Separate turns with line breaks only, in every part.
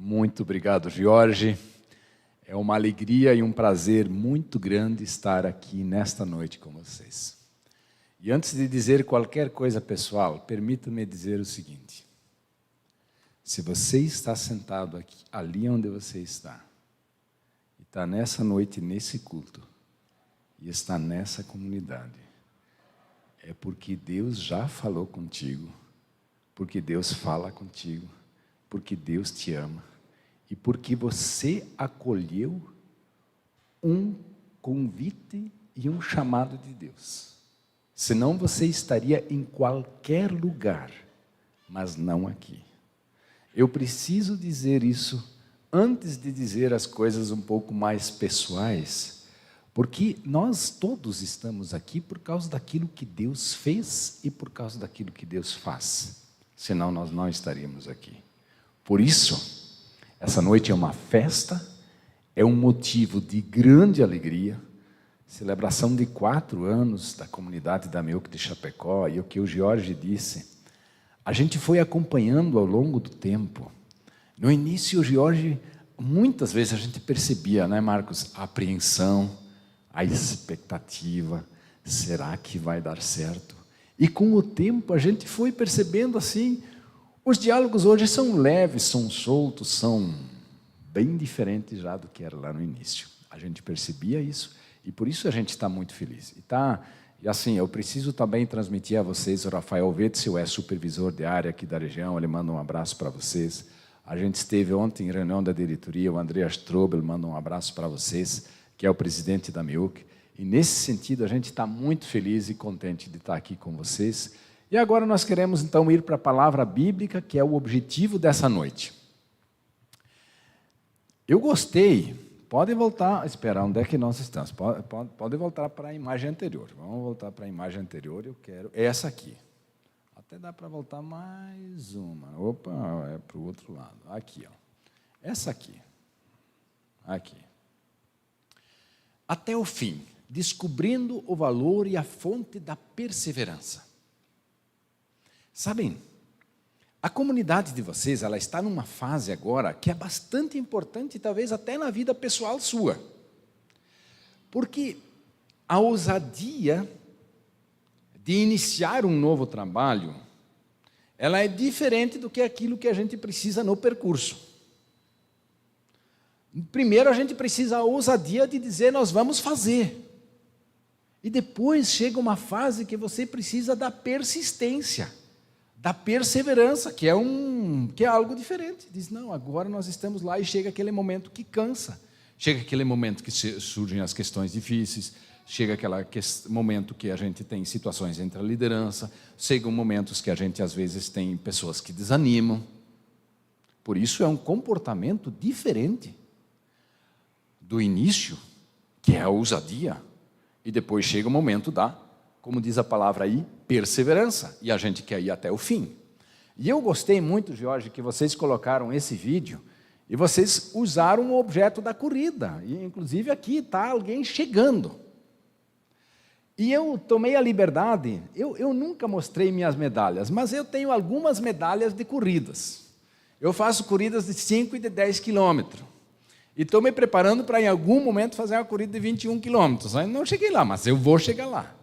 Muito obrigado, Jorge. É uma alegria e um prazer muito grande estar aqui nesta noite com vocês. E antes de dizer qualquer coisa pessoal, permita-me dizer o seguinte. Se você está sentado aqui, ali onde você está, e está nessa noite, nesse culto, e está nessa comunidade, é porque Deus já falou contigo, porque Deus fala contigo, porque Deus te ama e porque você acolheu um convite e um chamado de Deus. Senão você estaria em qualquer lugar, mas não aqui. Eu preciso dizer isso antes de dizer as coisas um pouco mais pessoais, porque nós todos estamos aqui por causa daquilo que Deus fez e por causa daquilo que Deus faz. Senão nós não estaríamos aqui. Por isso, essa noite é uma festa, é um motivo de grande alegria, celebração de 4 anos da comunidade da Meuc de Chapecó, e o que o Jorge disse, a gente foi acompanhando ao longo do tempo. No início, o Jorge, muitas vezes a gente percebia, né, Marcos, a apreensão, a expectativa, será que vai dar certo? E com o tempo a gente foi percebendo assim, os diálogos hoje são leves, são soltos, são bem diferentes já do que era lá no início. A gente percebia isso e por isso a gente está muito feliz. E assim, eu preciso também transmitir a vocês, o Rafael Wetzel é supervisor de área aqui da região, ele manda um abraço para vocês. A gente esteve ontem em reunião da diretoria, o Andreas Strobel manda um abraço para vocês, que é o presidente da Meuc. E nesse sentido a gente está muito feliz e contente de estar aqui com vocês. E agora nós queremos então ir para a palavra bíblica, que é o objetivo dessa noite. Eu gostei, pode voltar, espera, onde é que nós estamos? Pode voltar para a imagem anterior. Vamos voltar para a imagem anterior, eu quero essa aqui. Até dá para voltar mais uma. Opa, é para o outro lado. Aqui, ó. Essa aqui. Aqui. Até o fim, descobrindo o valor e a fonte da perseverança. Sabem, a comunidade de vocês, ela está numa fase agora que é bastante importante, talvez até na vida pessoal sua. Porque a ousadia de iniciar um novo trabalho, ela é diferente do que aquilo que a gente precisa no percurso. Primeiro a gente precisa a ousadia de dizer, nós vamos fazer. E depois chega uma fase que você precisa da persistência, da perseverança, que é algo diferente. Diz, não, agora nós estamos lá e chega aquele momento que cansa. Chega aquele momento que surgem as questões difíceis, chega aquele momento que a gente tem situações entre a liderança, chegam momentos que a gente às vezes tem pessoas que desanimam. Por isso é um comportamento diferente do início, que é a ousadia, e depois chega o momento da, como diz a palavra aí, perseverança, e a gente quer ir até o fim. E eu gostei muito, Jorge, que vocês colocaram esse vídeo, e vocês usaram o objeto da corrida, e inclusive aqui está alguém chegando. E eu tomei a liberdade, eu nunca mostrei minhas medalhas, mas eu tenho algumas medalhas de corridas. Eu faço corridas de 5 e de 10 quilômetros. E estou me preparando para, em algum momento, fazer uma corrida de 21 quilômetros. Ainda não cheguei lá, mas eu vou chegar lá.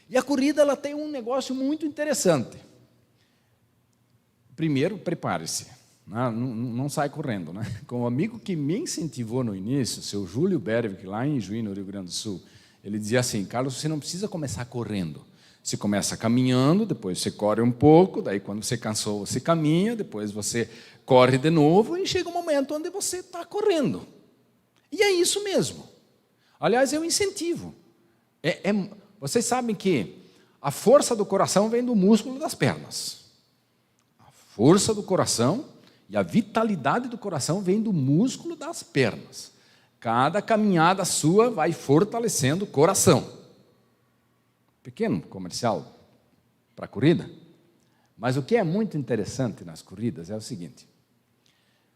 E a corrida ela tem um negócio muito interessante. Primeiro, prepare-se. Não sai correndo. Né? Com o amigo que me incentivou no início, o seu Júlio Berwick, lá em Juí, no Rio Grande do Sul, ele dizia assim, Carlos, você não precisa começar correndo. Você começa caminhando, depois você corre um pouco, daí quando você cansou, você caminha, depois você corre de novo e chega um momento onde você está correndo. E é isso mesmo. Aliás, eu incentivo. Vocês sabem que a força do coração vem do músculo das pernas. A força do coração e a vitalidade do coração vem do músculo das pernas. Cada caminhada sua vai fortalecendo o coração. Pequeno comercial para a corrida. Mas o que é muito interessante nas corridas é o seguinte.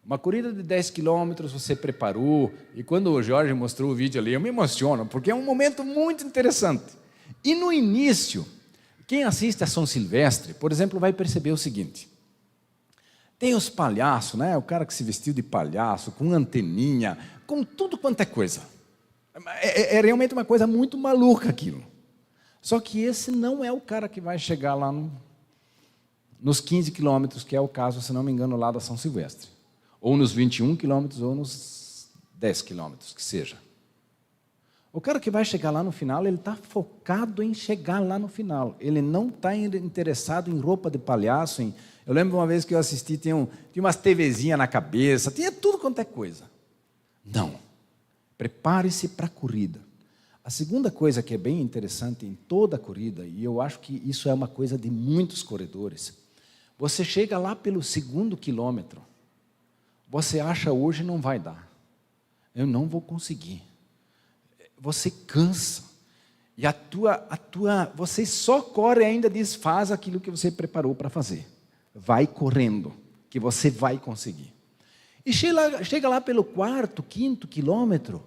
Uma corrida de 10 quilômetros você preparou, e quando o Jorge mostrou o vídeo ali, eu me emociono, porque é um momento muito interessante. E no início, quem assiste a São Silvestre, por exemplo, vai perceber o seguinte. Tem os palhaços, né? O cara que se vestiu de palhaço, com anteninha, com tudo quanto é coisa. É realmente uma coisa muito maluca aquilo. Só que esse não é o cara que vai chegar lá nos 15 quilômetros, que é o caso, se não me engano, lá da São Silvestre. Ou nos 21 quilômetros, ou nos 10 quilômetros, que seja. O cara que vai chegar lá no final, ele está focado em chegar lá no final. Ele não está interessado em roupa de palhaço. Eu lembro uma vez que eu assisti, tinha umas TVzinhas na cabeça, tinha tudo quanto é coisa. Não. Prepare-se para a corrida. A segunda coisa que é bem interessante em toda a corrida, e eu acho que isso é uma coisa de muitos corredores, você chega lá pelo 2º quilômetro, você acha hoje não vai dar. Eu não vou conseguir. Você cansa. E você só corre e ainda desfaz aquilo que você preparou para fazer. Vai correndo, que você vai conseguir. E chega lá pelo 4º, 5º quilômetro,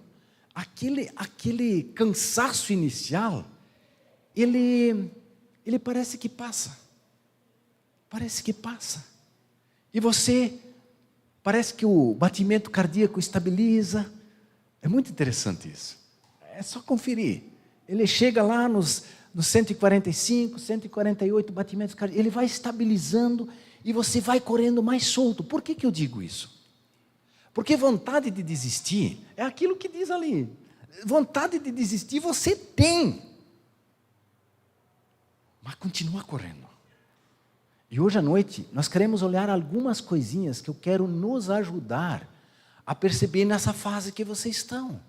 aquele cansaço inicial, ele parece que passa. Parece que passa. E você, parece que o batimento cardíaco estabiliza. É muito interessante isso. É só conferir. Ele chega lá nos 145, 148 batimentos cardíacos, ele vai estabilizando e você vai correndo mais solto. Por que eu digo isso? Porque vontade de desistir é aquilo que diz ali. Vontade de desistir você tem. Mas continua correndo. E hoje à noite nós queremos olhar algumas coisinhas que eu quero nos ajudar a perceber nessa fase que vocês estão.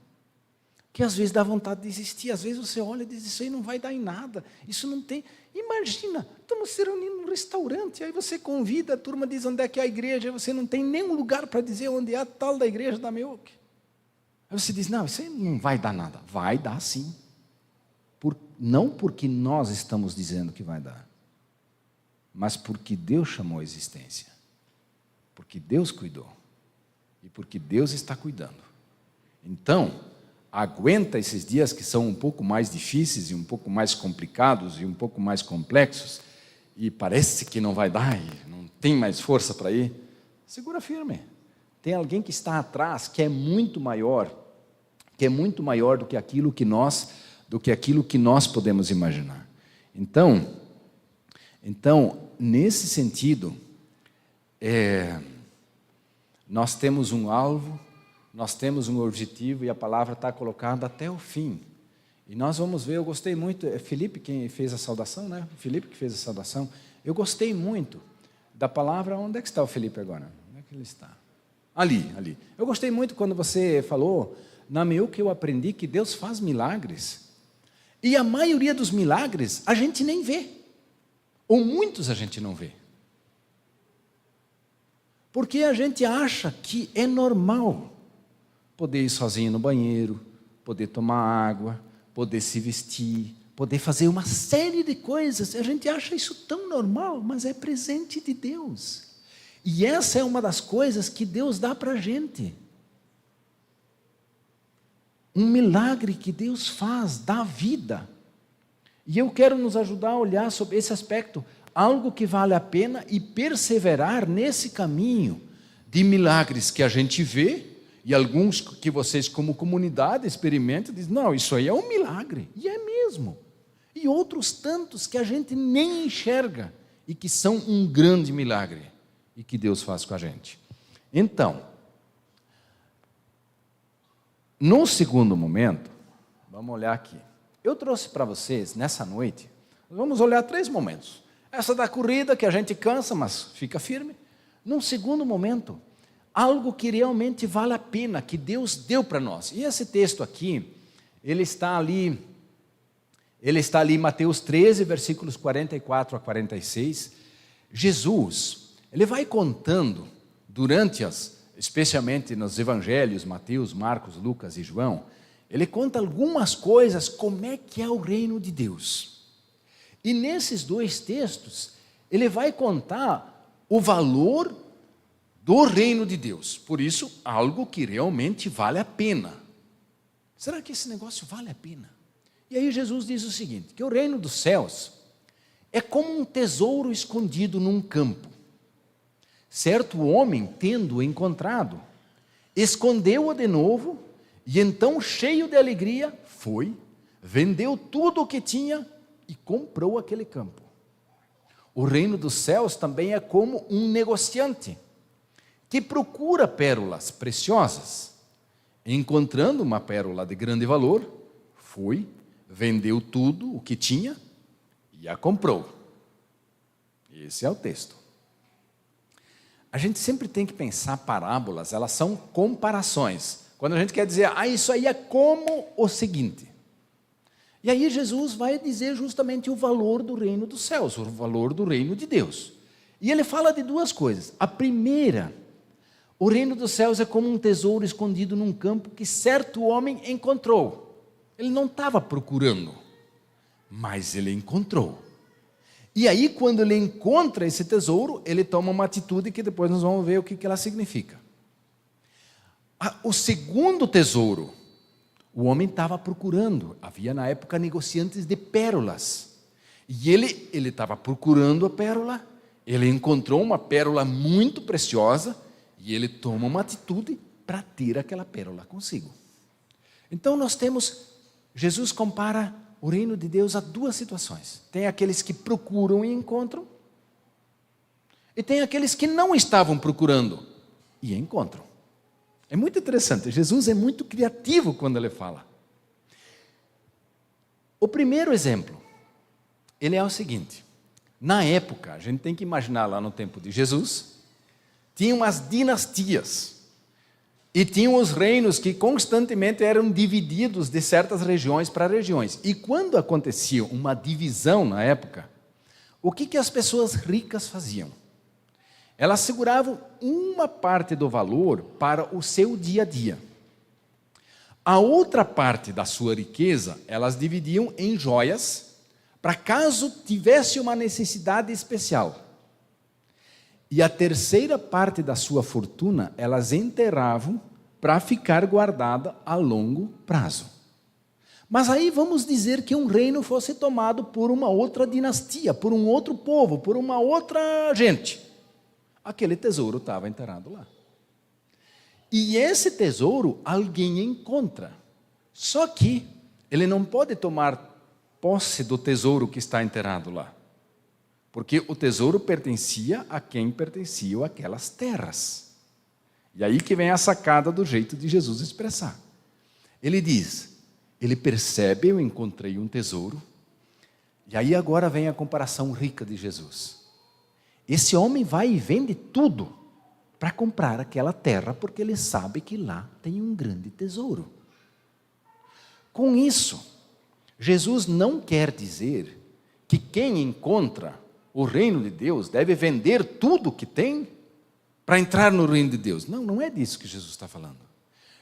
Que às vezes dá vontade de desistir, às vezes você olha e diz, isso aí não vai dar em nada, isso não tem. Imagina, estamos se reunindo num restaurante, aí você convida, a turma diz onde é que é a igreja, aí você não tem nenhum lugar para dizer onde é a tal da igreja da Meuc. Aí você diz, não, isso aí não vai dar nada. Vai dar sim. Não porque nós estamos dizendo que vai dar, mas porque Deus chamou a existência, porque Deus cuidou, e porque Deus está cuidando. Então, aguenta esses dias que são um pouco mais difíceis e um pouco mais complicados e um pouco mais complexos e parece que não vai dar e não tem mais força para ir, segura firme. Tem alguém que está atrás que é muito maior do que aquilo que nós podemos imaginar. Então nesse sentido, nós temos um alvo, nós temos um objetivo e a palavra está colocada até o fim. E nós vamos ver, eu gostei muito, é Felipe quem fez a saudação, né? Felipe que fez a saudação. Eu gostei muito da palavra, onde é que está o Felipe agora? Onde é que ele está? Ali. Eu gostei muito quando você falou, na Meuc eu aprendi que Deus faz milagres. E a maioria dos milagres a gente nem vê. Ou muitos a gente não vê. Porque a gente acha que é normal poder ir sozinho no banheiro, poder tomar água, poder se vestir, poder fazer uma série de coisas. A gente acha isso tão normal, mas é presente de Deus. E essa é uma das coisas que Deus dá para a gente. Um milagre que Deus faz, dá vida. E eu quero nos ajudar a olhar sobre esse aspecto, algo que vale a pena e perseverar nesse caminho de milagres que a gente vê, e alguns que vocês como comunidade experimentam, dizem, não, isso aí é um milagre, e é mesmo. E outros tantos que a gente nem enxerga, e que são um grande milagre, e que Deus faz com a gente. Então, no segundo momento, vamos olhar aqui. Eu trouxe para vocês, nessa noite, vamos olhar 3 momentos. Essa da corrida, que a gente cansa, mas fica firme. Num segundo momento, algo que realmente vale a pena, que Deus deu para nós. E esse texto aqui, ele está ali em Mateus 13, versículos 44 a 46. Jesus, ele vai contando, especialmente nos evangelhos, Mateus, Marcos, Lucas e João, ele conta algumas coisas, como é que é o reino de Deus. E nesses 2 textos, ele vai contar o valor do reino de Deus. Por isso, algo que realmente vale a pena. Será que esse negócio vale a pena? E aí Jesus diz o seguinte, que o reino dos céus é como um tesouro escondido num campo. Certo homem, tendo-o encontrado, escondeu-o de novo, e então, cheio de alegria, foi, vendeu tudo o que tinha e comprou aquele campo. O reino dos céus também é como um negociante que procura pérolas preciosas. Encontrando uma pérola de grande valor, foi, vendeu tudo o que tinha e a comprou. Esse é o texto. A gente sempre tem que pensar parábolas, elas são comparações. Quando a gente quer dizer, isso aí é como o seguinte. E aí Jesus vai dizer justamente o valor do reino dos céus, o valor do reino de Deus. E ele fala de duas coisas. A primeira, o reino dos céus é como um tesouro escondido num campo que certo homem encontrou. Ele não estava procurando, mas ele encontrou. E aí, quando ele encontra esse tesouro, ele toma uma atitude que depois nós vamos ver o que ela significa. O segundo tesouro, o homem estava procurando. Havia na época negociantes de pérolas. E ele estava procurando a pérola, ele encontrou uma pérola muito preciosa, e ele toma uma atitude para ter aquela pérola consigo. Então nós temos, Jesus compara o reino de Deus a duas situações. Tem aqueles que procuram e encontram, e tem aqueles que não estavam procurando e encontram. É muito interessante, Jesus é muito criativo quando ele fala. O primeiro exemplo, ele é o seguinte: na época, a gente tem que imaginar lá no tempo de Jesus, tinham as dinastias, e tinham os reinos que constantemente eram divididos de certas regiões para regiões. E quando acontecia uma divisão na época, o que as pessoas ricas faziam? Elas seguravam uma parte do valor para o seu dia a dia. A outra parte da sua riqueza, elas dividiam em joias, para caso tivesse uma necessidade especial. E a terceira parte da sua fortuna, elas enterravam para ficar guardada a longo prazo. Mas aí vamos dizer que um reino fosse tomado por uma outra dinastia, por um outro povo, por uma outra gente. Aquele tesouro estava enterrado lá. E esse tesouro alguém encontra. Só que ele não pode tomar posse do tesouro que está enterrado lá. Porque o tesouro pertencia a quem pertenciam aquelas terras. E aí que vem a sacada do jeito de Jesus expressar. Ele diz, ele percebe, eu encontrei um tesouro, e aí agora vem a comparação rica de Jesus. Esse homem vai e vende tudo para comprar aquela terra, porque ele sabe que lá tem um grande tesouro. Com isso, Jesus não quer dizer que quem encontra o reino de Deus deve vender tudo que tem para entrar no reino de Deus. Não, não é disso que Jesus está falando.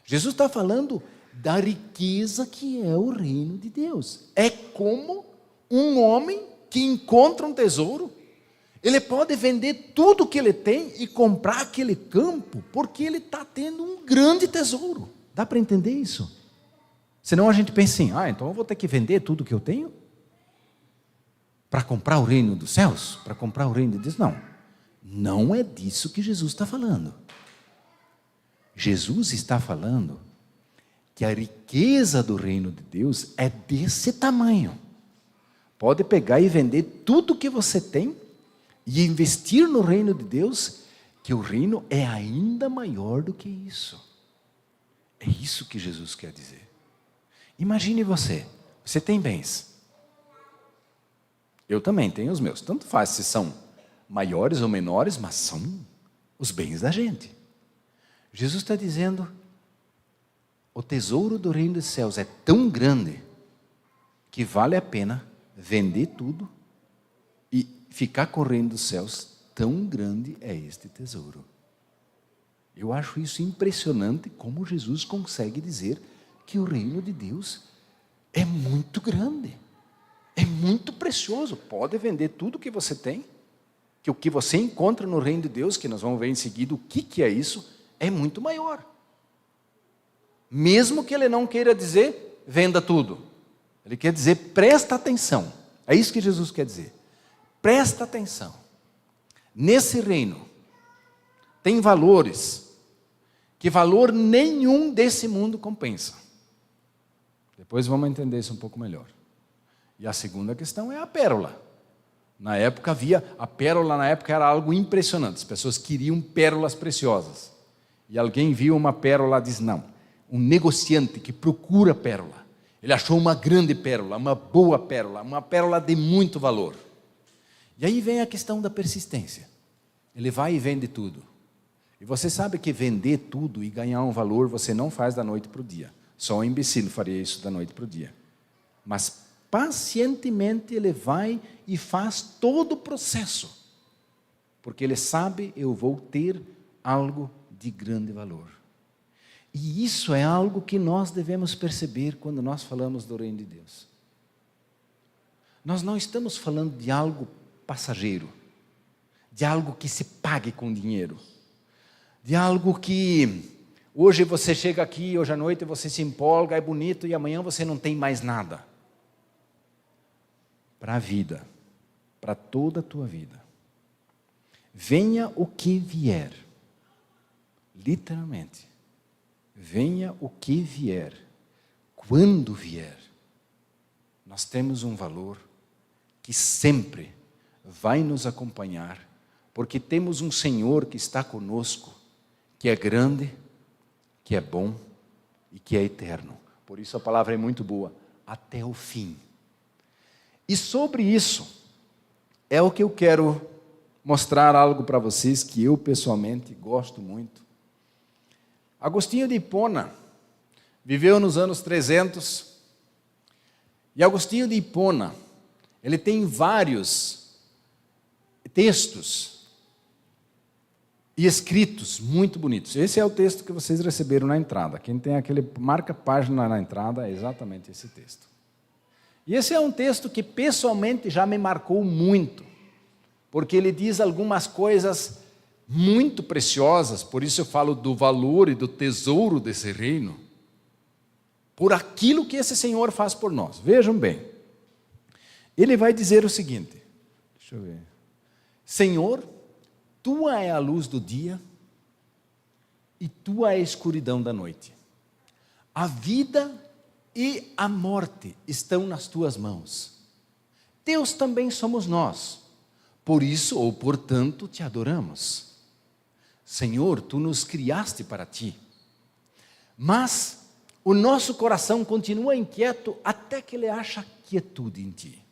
Jesus está falando da riqueza que é o reino de Deus. É como um homem que encontra um tesouro, ele pode vender tudo que ele tem e comprar aquele campo, porque ele está tendo um grande tesouro. Dá para entender isso? Senão a gente pensa assim, então eu vou ter que vender tudo que eu tenho para comprar o reino dos céus, para comprar o reino de Deus. Não, não é disso que Jesus está falando. Jesus está falando que a riqueza do reino de Deus é desse tamanho. Pode pegar e vender tudo que você tem e investir no reino de Deus, que o reino é ainda maior do que isso. É isso que Jesus quer dizer. Imagine você tem bens. Eu também tenho os meus. Tanto faz se são maiores ou menores, mas são os bens da gente. Jesus está dizendo, o tesouro do reino dos céus é tão grande que vale a pena vender tudo e ficar com o reino dos céus. Tão grande é este tesouro. Eu acho isso impressionante, como Jesus consegue dizer que o reino de Deus é muito grande. É muito precioso. Pode vender tudo que você tem, que o que você encontra no reino de Deus, que nós vamos ver em seguida o que é isso, é muito maior. Mesmo que ele não queira dizer, venda tudo. Ele quer dizer, presta atenção. É isso que Jesus quer dizer. Presta atenção. Nesse reino, tem valores que valor nenhum desse mundo compensa. Depois vamos entender isso um pouco melhor. E a segunda questão é a pérola. Na época a pérola na época era algo impressionante. As pessoas queriam pérolas preciosas. E alguém viu uma pérola e diz, não, um negociante que procura pérola. Ele achou uma grande pérola, uma boa pérola, uma pérola de muito valor. E aí vem a questão da persistência. Ele vai e vende tudo. E você sabe que vender tudo e ganhar um valor você não faz da noite para o dia. Só um imbecil faria isso da noite para o dia. Mas pacientemente ele vai e faz todo o processo. Porque ele sabe, eu vou ter algo de grande valor. E isso é algo que nós devemos perceber quando nós falamos do reino de Deus. Nós não estamos falando de algo passageiro, de algo que se pague com dinheiro, de algo que hoje você chega aqui, hoje à noite você se empolga, é bonito e amanhã você não tem mais nada. Para a vida, para toda a tua vida. Venha o que vier, literalmente, venha o que vier, quando vier, nós temos um valor que sempre vai nos acompanhar, porque temos um Senhor que está conosco, que é grande, que é bom e que é eterno. Por isso a palavra é muito boa, até o fim. E sobre isso, é o que eu quero mostrar algo para vocês que eu pessoalmente gosto muito. Agostinho de Hipona viveu nos anos 300, e Agostinho de Hipona, ele tem vários textos e escritos muito bonitos. Esse é o texto que vocês receberam na entrada. Quem tem aquele marca-página na entrada é exatamente esse texto. E esse é um texto que pessoalmente já me marcou muito, porque ele diz algumas coisas muito preciosas, por isso eu falo do valor e do tesouro desse reino, por aquilo que esse Senhor faz por nós. Vejam bem, ele vai dizer o seguinte, deixa eu ver, Senhor, tua é a luz do dia e tua é a escuridão da noite. A vida e a morte estão nas tuas mãos. Deus também somos nós. Por isso, ou portanto, te adoramos. Senhor, tu nos criaste para ti. Mas o nosso coração continua inquieto até que ele acha quietude em ti.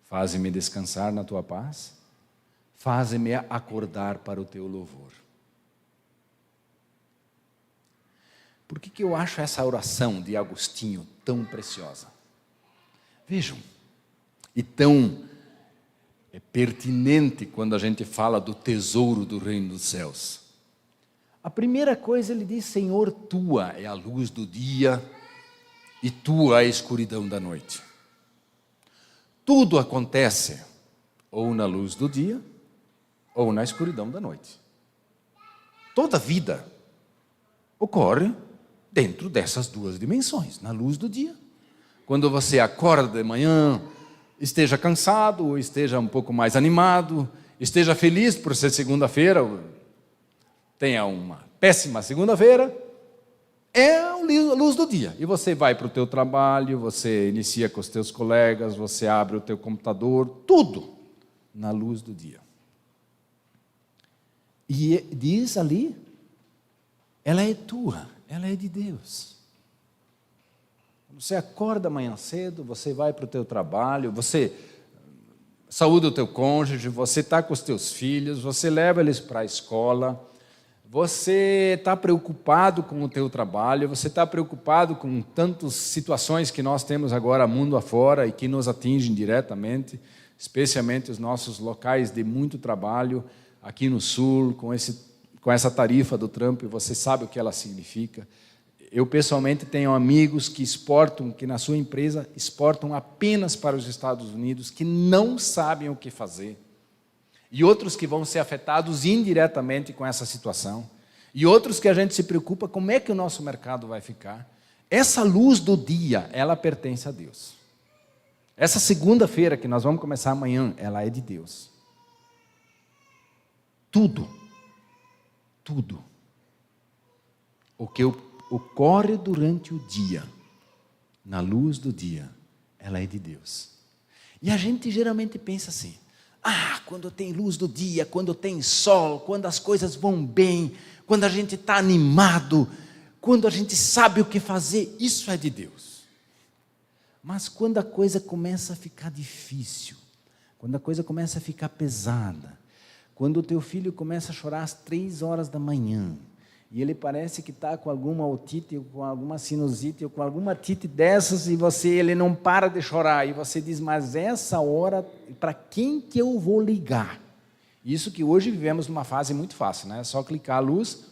Faze-me descansar na tua paz. Faze-me acordar para o teu louvor. Por que eu acho essa oração de Agostinho tão preciosa? Vejam, e tão pertinente quando a gente fala do tesouro do reino dos céus. A primeira coisa ele diz, Senhor, tua é a luz do dia e tua é a escuridão da noite. Tudo acontece ou na luz do dia ou na escuridão da noite. Toda vida ocorre dentro dessas duas dimensões, na luz do dia. Quando você acorda de manhã, esteja cansado, ou esteja um pouco mais animado, esteja feliz por ser segunda-feira, tenha uma péssima segunda-feira, é a luz do dia. E você vai para o teu trabalho, você inicia com os teus colegas, você abre o teu computador, tudo na luz do dia. E diz ali, ela é tua. Ela é de Deus. Você acorda amanhã cedo, você vai para o teu trabalho, você saúda o teu cônjuge, você está com os teus filhos, você leva eles para a escola, você está preocupado com o teu trabalho, você está preocupado com tantas situações que nós temos agora mundo afora e que nos atingem diretamente, especialmente os nossos locais de muito trabalho aqui no Sul, com essa tarifa do Trump, você sabe o que ela significa. Eu, pessoalmente, tenho amigos que na sua empresa, exportam apenas para os Estados Unidos, que não sabem o que fazer. E outros que vão ser afetados indiretamente com essa situação. E outros que a gente se preocupa, como é que o nosso mercado vai ficar. Essa luz do dia, ela pertence a Deus. Essa segunda-feira, que nós vamos começar amanhã, ela é de Deus. Tudo. tudo o que ocorre durante o dia, na luz do dia, ela é de Deus. E a gente geralmente pensa assim: quando tem luz do dia, quando tem sol, quando as coisas vão bem, quando a gente está animado, quando a gente sabe o que fazer, isso é de Deus. Mas quando a coisa começa a ficar difícil, quando a coisa começa a ficar pesada, quando o teu filho começa a chorar às 3 horas da manhã, e ele parece que está com alguma otite, ou com alguma sinusite, ou com alguma tite dessas, e ele não para de chorar, e você diz: mas essa hora, para quem que eu vou ligar? Isso que hoje vivemos numa fase muito fácil, né? É só clicar a luz,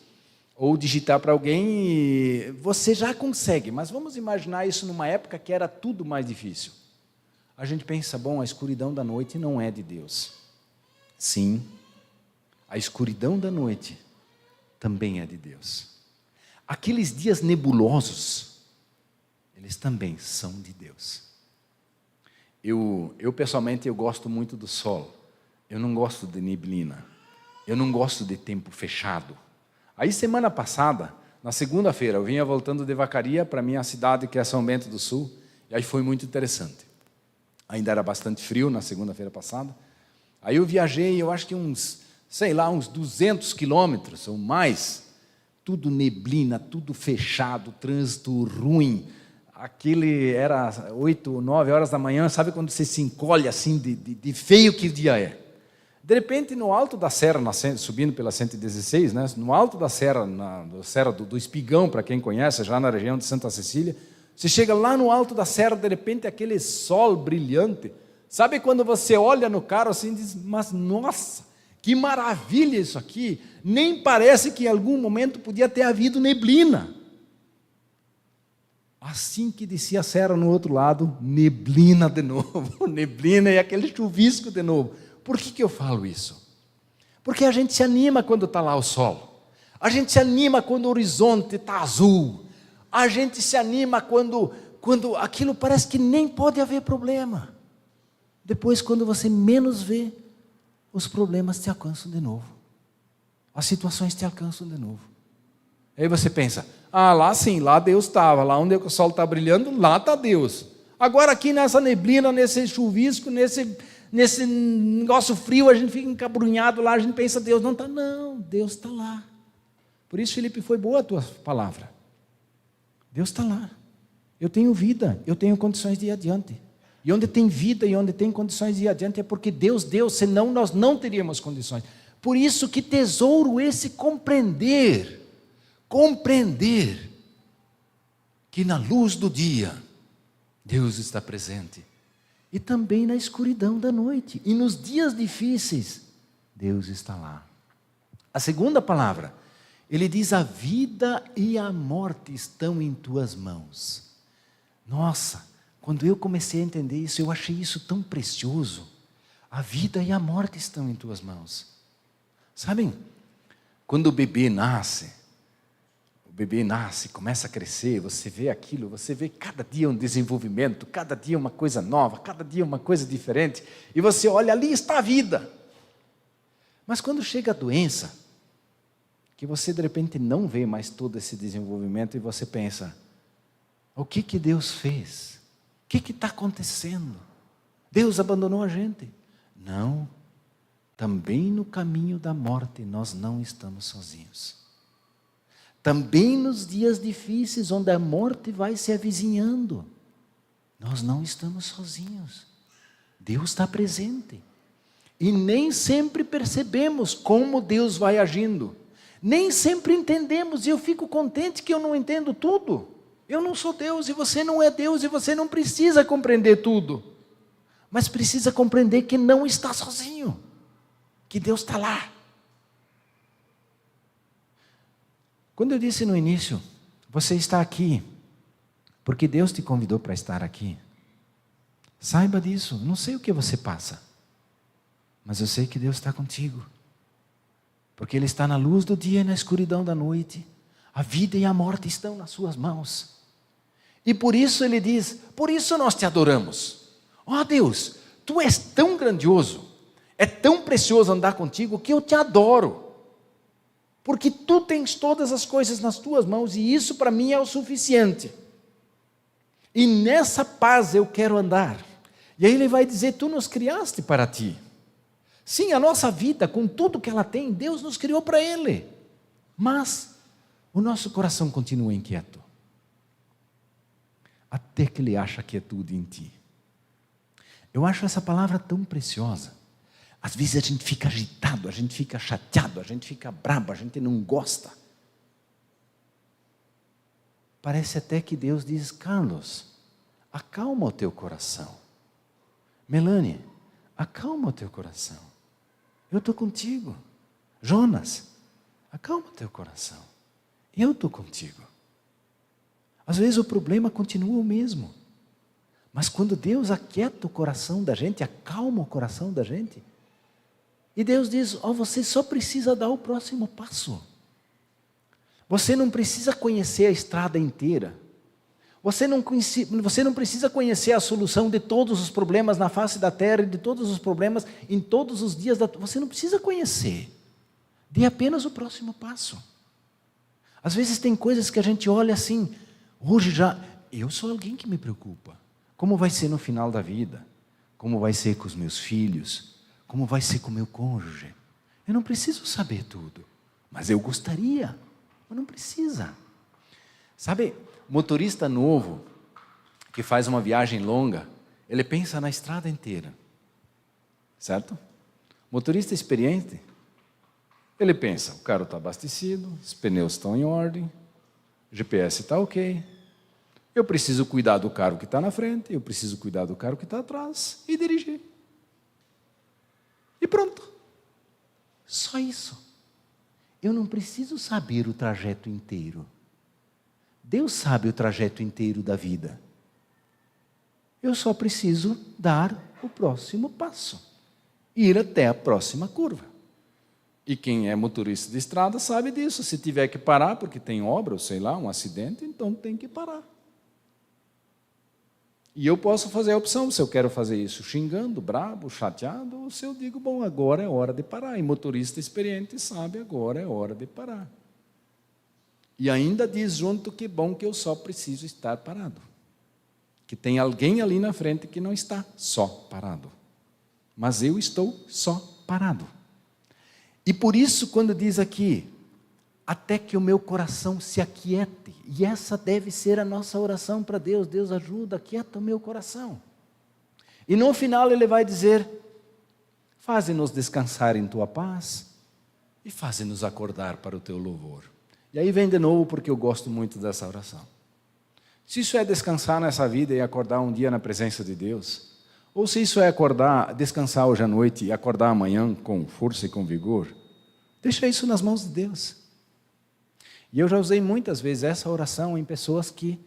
ou digitar para alguém, e você já consegue. Mas vamos imaginar isso numa época que era tudo mais difícil. A gente pensa: bom, a escuridão da noite não é de Deus. Sim, a escuridão da noite também é de Deus. Aqueles dias nebulosos, eles também são de Deus. Eu pessoalmente, eu gosto muito do sol. Eu não gosto de neblina. Eu não gosto de tempo fechado. Aí semana passada, na segunda-feira, eu vinha voltando de Vacaria para a minha cidade, que é São Bento do Sul, e aí foi muito interessante. Ainda era bastante frio na segunda-feira passada. Aí eu viajei, eu acho que uns 200 quilômetros ou mais, tudo neblina, tudo fechado, trânsito ruim. Aquele era 8, 9 horas da manhã, sabe quando você se encolhe assim de feio que o dia é? De repente, no alto da serra, subindo pela 116, né, no alto da serra, na serra do Espigão, para quem conhece, já na região de Santa Cecília, você chega lá no alto da serra, de repente aquele sol brilhante. Sabe quando você olha no carro assim e diz: mas nossa, que maravilha isso aqui, nem parece que em algum momento podia ter havido neblina. Assim que descia a serra no outro lado, neblina de novo, neblina e aquele chuvisco de novo. Por que eu falo isso? Porque a gente se anima quando está lá o sol, a gente se anima quando o horizonte está azul, a gente se anima quando aquilo parece que nem pode haver problema. Depois, quando você menos vê, os problemas te alcançam de novo. As situações te alcançam de novo. Aí você pensa: lá sim, lá Deus estava. Lá onde o sol está brilhando, lá está Deus. Agora aqui nessa neblina, nesse chuvisco, nesse negócio frio, a gente fica encabrunhado lá, a gente pensa: Deus não está. Não, Deus está lá. Por isso, Felipe, foi boa a tua palavra. Deus está lá. Eu tenho vida, eu tenho condições de ir adiante. E onde tem vida e onde tem condições de ir adiante é porque Deus deu, senão nós não teríamos condições. Por isso que tesouro esse compreender que na luz do dia Deus está presente, e também na escuridão da noite, e nos dias difíceis Deus está lá. A segunda palavra, ele diz: a vida e a morte estão em tuas mãos. Nossa, quando eu comecei a entender isso, eu achei isso tão precioso. A vida e a morte estão em tuas mãos. Sabem, quando o bebê nasce, começa a crescer, você vê aquilo, você vê cada dia um desenvolvimento, cada dia uma coisa nova, cada dia uma coisa diferente, e você olha, ali está a vida. Mas quando chega a doença, que você de repente não vê mais todo esse desenvolvimento, e você pensa: o que Deus fez? O que está acontecendo? Deus abandonou a gente? Não. Também no caminho da morte nós não estamos sozinhos. Também nos dias difíceis, onde a morte vai se avizinhando, nós não estamos sozinhos. Deus está presente. E nem sempre percebemos como Deus vai agindo. Nem sempre entendemos, e eu fico contente que eu não entendo tudo. Eu não sou Deus, e você não é Deus, e você não precisa compreender tudo. Mas precisa compreender que não está sozinho, que Deus está lá. Quando eu disse no início, você está aqui, porque Deus te convidou para estar aqui. Saiba disso, não sei o que você passa, mas eu sei que Deus está contigo. Porque Ele está na luz do dia e na escuridão da noite. A vida e a morte estão nas suas mãos. E por isso Ele diz, por isso nós te adoramos. Ó Deus, Tu és tão grandioso, é tão precioso andar contigo que eu te adoro. Porque tu tens todas as coisas nas tuas mãos e isso para mim é o suficiente. E nessa paz eu quero andar. E aí ele vai dizer, tu nos criaste para ti. Sim, a nossa vida, com tudo que ela tem, Deus nos criou para Ele. Mas o nosso coração continua inquieto. Até que Ele acha quietude em ti. Eu acho essa palavra tão preciosa. Às vezes a gente fica agitado, a gente fica chateado, a gente fica brabo, a gente não gosta. Parece até que Deus diz, Carlos, acalma o teu coração. Melanie, acalma o teu coração. Eu estou contigo. Jonas, acalma o teu coração. Eu estou contigo. Às vezes o problema continua o mesmo. Mas quando Deus aquieta o coração da gente, acalma o coração da gente, e Deus diz, você só precisa dar o próximo passo. Você não precisa conhecer a estrada inteira. Você não precisa conhecer a solução de todos os problemas na face da terra, de todos os problemas em todos os dias. Você não precisa conhecer. Dê apenas o próximo passo. Às vezes tem coisas que a gente olha assim, hoje já, eu sou alguém que me preocupa. Como vai ser no final da vida? Como vai ser com os meus filhos? Como vai ser com o meu cônjuge? Eu não preciso saber tudo, mas eu gostaria, mas não precisa. Sabe, motorista novo, que faz uma viagem longa, ele pensa na estrada inteira, certo? Motorista experiente, ele pensa, o carro está abastecido, os pneus estão em ordem, o GPS está ok, eu preciso cuidar do carro que está na frente, eu preciso cuidar do carro que está atrás e dirigir. E pronto. Só isso. Eu não preciso saber o trajeto inteiro. Deus sabe o trajeto inteiro da vida. Eu só preciso dar o próximo passo. Ir até a próxima curva. E quem é motorista de estrada sabe disso. Se tiver que parar porque tem obra, ou sei lá, um acidente, então tem que parar. E eu posso fazer a opção, se eu quero fazer isso xingando, brabo, chateado, ou se eu digo, bom, agora é hora de parar. E motorista experiente sabe, agora é hora de parar. E ainda diz junto que bom que eu só preciso estar parado. Que tem alguém ali na frente que não está só parado. Mas eu estou só parado. E por isso, quando diz aqui, até que o meu coração se aquiete, e essa deve ser a nossa oração para Deus, Deus ajuda, aquieta o meu coração. E no final ele vai dizer, faze-nos descansar em tua paz, e faze-nos acordar para o teu louvor. E aí vem de novo, porque eu gosto muito dessa oração. Se isso é descansar nessa vida e acordar um dia na presença de Deus, ou se isso é descansar hoje à noite e acordar amanhã com força e com vigor, deixa isso nas mãos de Deus. E eu já usei muitas vezes essa oração em pessoas que,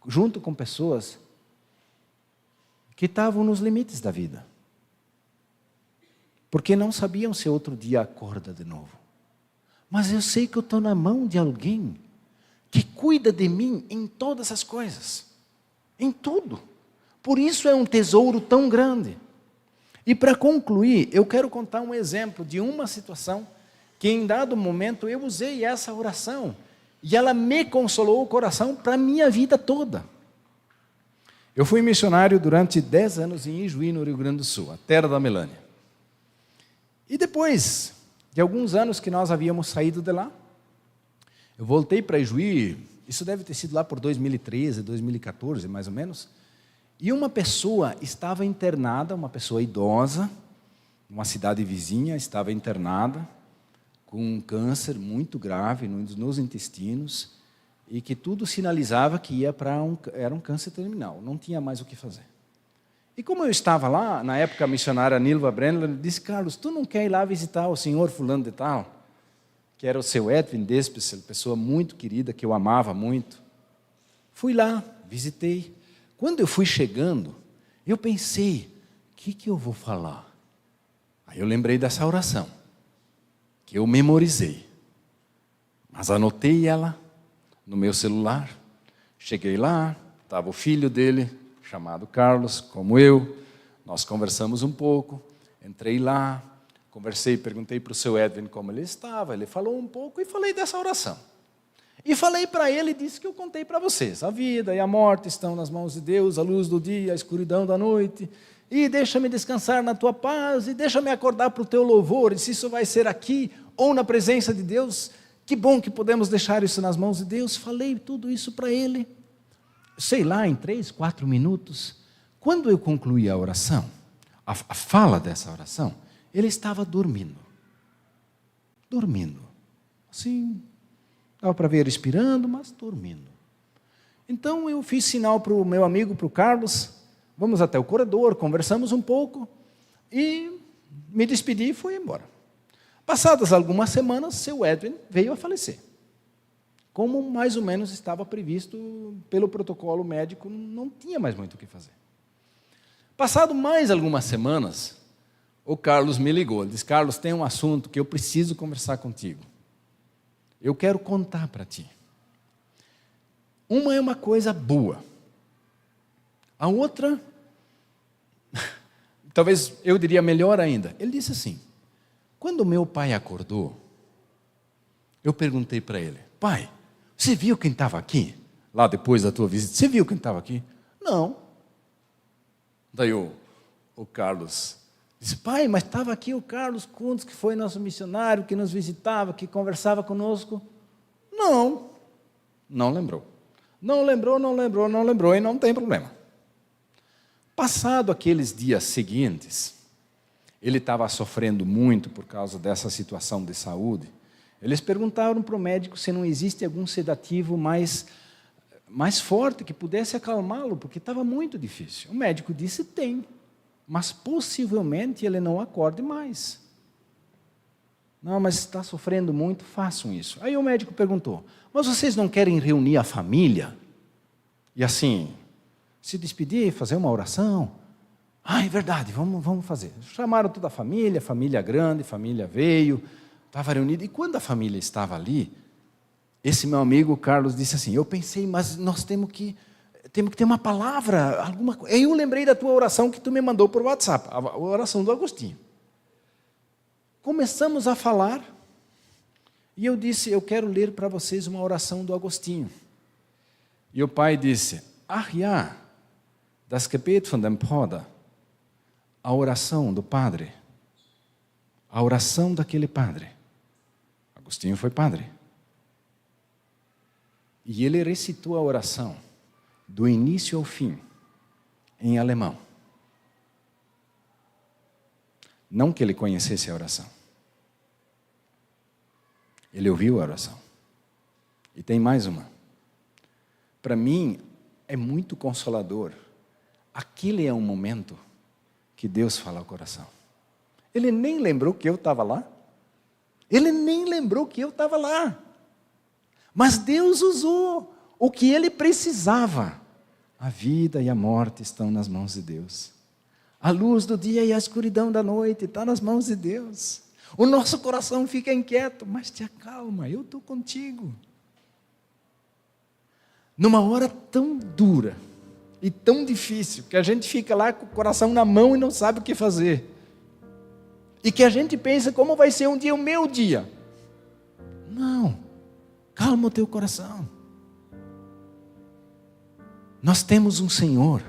junto com pessoas que estavam nos limites da vida. Porque não sabiam se outro dia acorda de novo. Mas eu sei que eu estou na mão de alguém que cuida de mim em todas as coisas. Em tudo. Por isso é um tesouro tão grande. E para concluir, eu quero contar um exemplo de uma situação que em dado momento eu usei essa oração. E ela me consolou o coração para a minha vida toda. Eu fui missionário durante 10 anos em Ijuí, no Rio Grande do Sul, a terra da Melanie. E depois de alguns anos que nós havíamos saído de lá, eu voltei para Ijuí, isso deve ter sido lá por 2013, 2014, mais ou menos, e uma pessoa estava internada, uma pessoa idosa, numa cidade vizinha, estava internada, com um câncer muito grave nos intestinos, e que tudo sinalizava que era um câncer terminal, não tinha mais o que fazer. E como eu estava lá, na época a missionária Nilva Brenner disse, Carlos, tu não quer ir lá visitar o senhor fulano de tal? Que era o seu Edwin Despicel, pessoa muito querida, que eu amava muito. Fui lá, visitei. Quando eu fui chegando, eu pensei, o que eu vou falar? Aí eu lembrei dessa oração, que eu memorizei. Mas anotei ela no meu celular. Cheguei lá, estava o filho dele, chamado Carlos, como eu. Nós conversamos um pouco, entrei lá, perguntei para o seu Edwin como ele estava, ele falou um pouco e falei dessa oração. E falei para ele e disse que eu contei para vocês. A vida e a morte estão nas mãos de Deus, a luz do dia, a escuridão da noite. E deixa-me descansar na tua paz, e deixa-me acordar para o teu louvor. E se isso vai ser aqui ou na presença de Deus, que bom que podemos deixar isso nas mãos de Deus. Falei tudo isso para ele, sei lá, em 3, 4 minutos. Quando eu concluí a oração, a fala dessa oração, ele estava dormindo. Dormindo. Assim, dava para ver respirando, mas dormindo. Então eu fiz sinal para o meu amigo, para o Carlos, vamos até o corredor, conversamos um pouco, e me despedi e fui embora. Passadas algumas semanas, seu Edwin veio a falecer. Como mais ou menos estava previsto pelo protocolo médico, não tinha mais muito o que fazer. Passado mais algumas semanas, o Carlos me ligou. Ele disse: Carlos, tem um assunto que eu preciso conversar contigo. Eu quero contar para ti. Uma é uma coisa boa. A outra, talvez eu diria melhor ainda. Ele disse assim: quando meu pai acordou, eu perguntei para ele: pai, você viu quem estava aqui? Lá depois da tua visita, você viu quem estava aqui? Não. Daí o Carlos disse: pai, mas estava aqui o Carlos Kunz, que foi nosso missionário, que nos visitava, que conversava conosco. Não. Não lembrou. Não lembrou, e não tem problema. Passado aqueles dias seguintes, ele estava sofrendo muito por causa dessa situação de saúde. Eles perguntaram para o médico se não existe algum sedativo mais forte que pudesse acalmá-lo, porque estava muito difícil. O médico disse: tem, mas possivelmente ele não acorde mais. Não, mas está sofrendo muito, façam isso. Aí o médico perguntou: mas vocês não querem reunir a família? E assim, se despedir, fazer uma oração? Ah, é verdade, vamos fazer. Chamaram toda a família grande, família veio, estava reunida. E quando a família estava ali, esse meu amigo Carlos disse assim: eu pensei, mas nós temos que ter uma palavra, alguma coisa. Aí eu lembrei da tua oração que tu me mandou por WhatsApp, a oração do Agostinho. Começamos a falar, e eu disse: eu quero ler para vocês uma oração do Agostinho. E o pai disse: ach ja, das Gebet von dem Bruder, a oração do padre, a oração daquele padre. Agostinho foi padre. E ele recitou a oração, do início ao fim, em alemão. Não que ele conhecesse a oração. Ele ouviu a oração. E tem mais uma. Para mim, é muito consolador. Aquele é um momento que Deus fala ao coração. Ele nem lembrou que eu estava lá. Ele nem lembrou que eu estava lá. Mas Deus usou o que ele precisava. A vida e a morte estão nas mãos de Deus. A luz do dia e a escuridão da noite está nas mãos de Deus. O nosso coração fica inquieto, mas te acalma, eu estou contigo. Numa hora tão dura e tão difícil, que a gente fica lá com o coração na mão e não sabe o que fazer. E que a gente pensa: como vai ser um dia o meu dia? Não, calma o teu coração. Nós temos um Senhor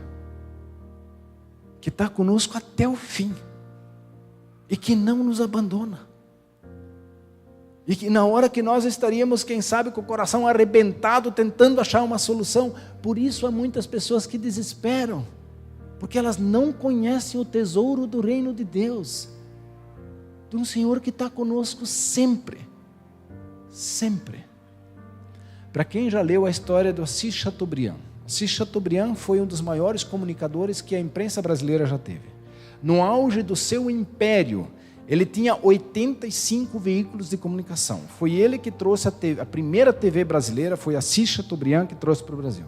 que está conosco até o fim e que não nos abandona. E que na hora que nós estaríamos, quem sabe, com o coração arrebentado, tentando achar uma solução, por isso há muitas pessoas que desesperam, porque elas não conhecem o tesouro do reino de Deus, de um Senhor que está conosco sempre, sempre. Para quem já leu a história do Assis Chateaubriand, Assis Chateaubriand foi um dos maiores comunicadores que a imprensa brasileira já teve. No auge do seu império, ele tinha 85 veículos de comunicação. Foi ele que trouxe a primeira TV brasileira, foi Assis Chateaubriand que trouxe para o Brasil.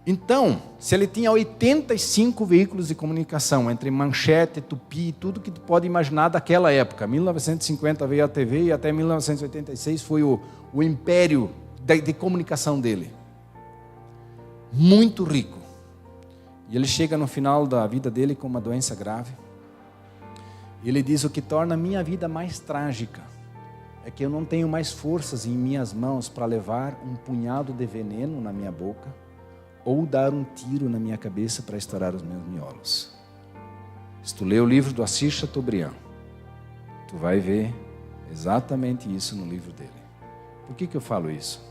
Então, se ele tinha 85 veículos de comunicação, entre manchete, tupi, tudo que tu pode imaginar daquela época, 1950 veio a TV e até 1986 foi o império de comunicação dele. Muito rico. E ele chega no final da vida dele com uma doença grave. Ele diz: o que torna a minha vida mais trágica é que eu não tenho mais forças em minhas mãos para levar um punhado de veneno na minha boca ou dar um tiro na minha cabeça para estourar os meus miolos. Se tu ler o livro do Assis Chateaubriand, tu vai ver exatamente isso no livro dele. Por que eu falo isso?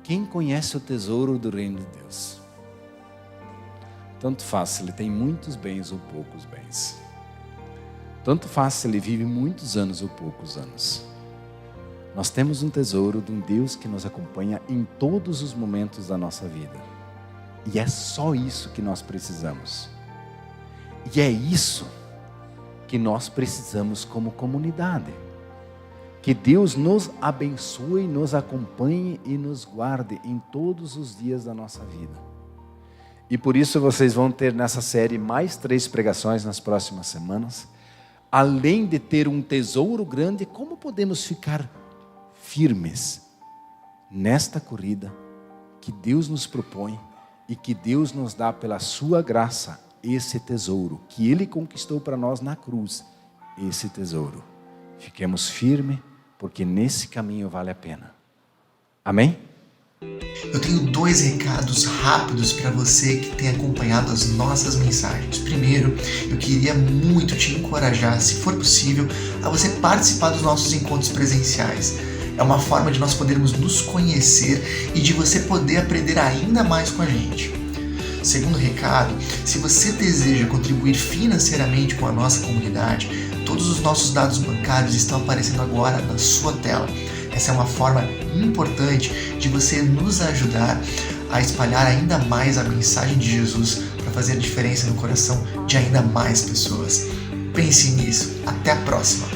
Quem conhece o tesouro do reino de Deus? Tanto faz se ele tem muitos bens ou poucos bens. Tanto faz se ele vive muitos anos ou poucos anos. Nós temos um tesouro de um Deus que nos acompanha em todos os momentos da nossa vida. E é só isso que nós precisamos. E é isso que nós precisamos como comunidade. Que Deus nos abençoe, nos acompanhe e nos guarde em todos os dias da nossa vida. E por isso vocês vão ter nessa série mais 3 pregações nas próximas semanas. Além de ter um tesouro grande, como podemos ficar firmes nesta corrida que Deus nos propõe e que Deus nos dá pela sua graça, esse tesouro que Ele conquistou para nós na cruz, esse tesouro. Fiquemos firmes, porque nesse caminho vale a pena. Amém?
Eu tenho 2 recados rápidos para você que tem acompanhado as nossas mensagens. Primeiro, eu queria muito te encorajar, se for possível, a você participar dos nossos encontros presenciais. É uma forma de nós podermos nos conhecer e de você poder aprender ainda mais com a gente. Segundo recado, se você deseja contribuir financeiramente com a nossa comunidade, todos os nossos dados bancários estão aparecendo agora na sua tela. Essa é uma forma importante de você nos ajudar a espalhar ainda mais a mensagem de Jesus para fazer a diferença no coração de ainda mais pessoas. Pense nisso. Até a próxima!